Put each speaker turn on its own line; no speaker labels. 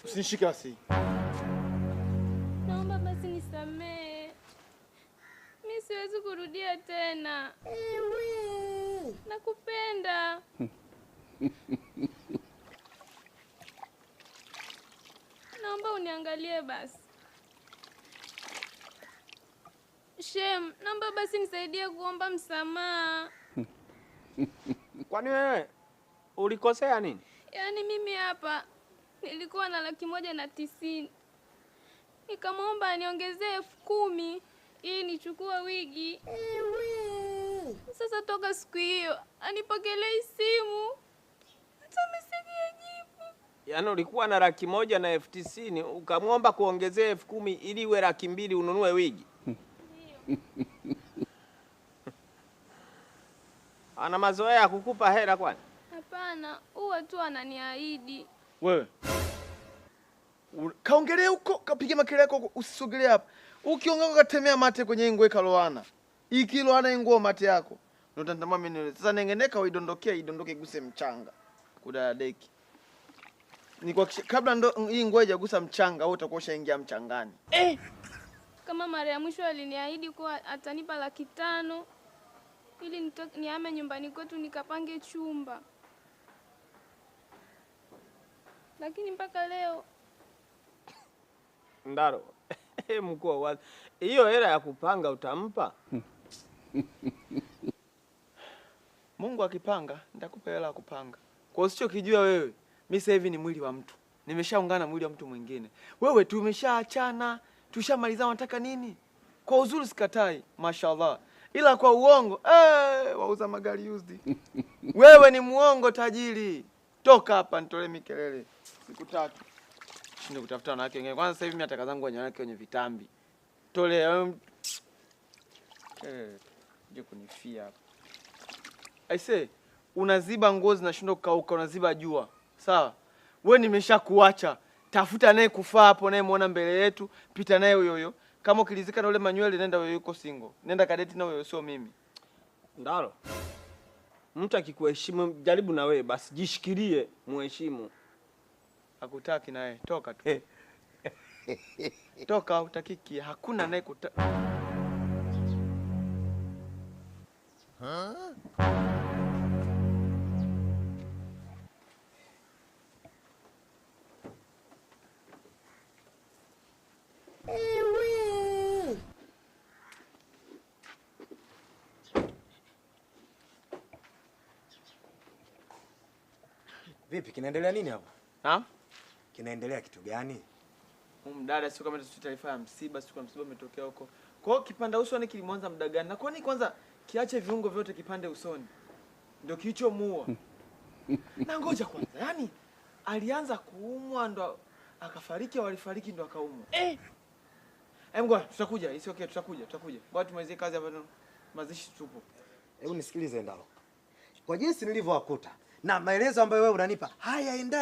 Usinishike basi.
Naomba basi nisamee. Mimi siwezi kurudia tena. Nakupenda. Naomba uniangalie basi. Shem, naomba basi nisaidie kuomba msamaha.
Kwani wewe ulikosea nini?
Yaani mimi hapa nilikuwa na 190. Nikamwomba aniongezee 10,000 ili nichukue wigi. Sasa toka siku hiyo anipokelei simu. Hata meseji hajibu.
Yaani ulikuwa na 190,000 ukamwomba kuongezea 10,000 ili iwe 200,000 ununue wigi. Ana mazoea ya kukupa hela kwani?
Hapana, huwa tu ananiahidi.
Wewe. Kaongelee huko, kapige makelele yako, usisogelee hapa. Ukiongea katemea mate kwenye ingwe kaloana. Ikiloana inguo mate yako. Ndio utanitambua mimi nile. Sasa nengeneka uidondokea, idondoke iguse mchanga. Kudada deki. Ni kwa kabla ndo hii nguo haijagusa mchanga, wewe utakuwa ushaingia mchangani.
Kama mara ya mwisho aliniahidi kuwa atanipa 500,000 ili nihame nyumbani kwetu nikapange chumba. Lakini mpaka leo
Ndaro. Mkuu wa hiyo hela ya kupanga utampa?
Mungu akipanga, nitakupa hela ya kupanga. Kwa usichokijua wewe, mimi sasa hivi ni mwili wa mtu. Nimeshaungana mwili wa mtu mwingine. Wewe tumeshaachana, tushamalizana, unataka nini? Kwa uzuri sikatai, mashallah. Ila kwa uongo, wauza magari used. Wewe ni muongo tajiri. Toka hapa nitolee mikelele. Siku 3. Shinde kutafuta wanawake wengine. Kwanza sasa hivi mimi nataka zangu wanawake wenye vitambi. Tole je kunifia hapa. I say, unaziba ngozi zinashindwa kukauka, unaziba jua. Sawa? Wewe nimeshakuacha. Tafuta naye kufaa hapo, naye muona mbele yetu, pita naye huyo. Kama ukilizika na ule manywele nenda wewe yuko single. Nenda kadeti na wewe sio mimi.
Ndaro. Mtu akikuheshimu jaribu na wewe basi jishikilie muheshimu.
Hakutaki naye, toka tu. Toka utakiki, hakuna naye
Vipi, kinaendelea nini hapa?
Ha?
Kinaendelea kitu gani?
Mdada sio kama taarifa ya msiba, sio kama msiba umetokea huko. Kwa hiyo kipanda usoni kilimwanza muda gani? Na kwani kwanza kiache viungo vyote kipande usoni. Ndio kilichomuua. Na ngoja kwanza, yani alianza kuumwa ndo akafariki au alifariki ndo akaumwa? Ngoja tutakuja, it's okay, tutakuja. Ngoja tumalizie kazi hapa, mazishi tupo.
Hebu nisikilize Ndalo. Kwa jinsi nilivyowakuta na maelezo ambayo wewe unanipa hayaendani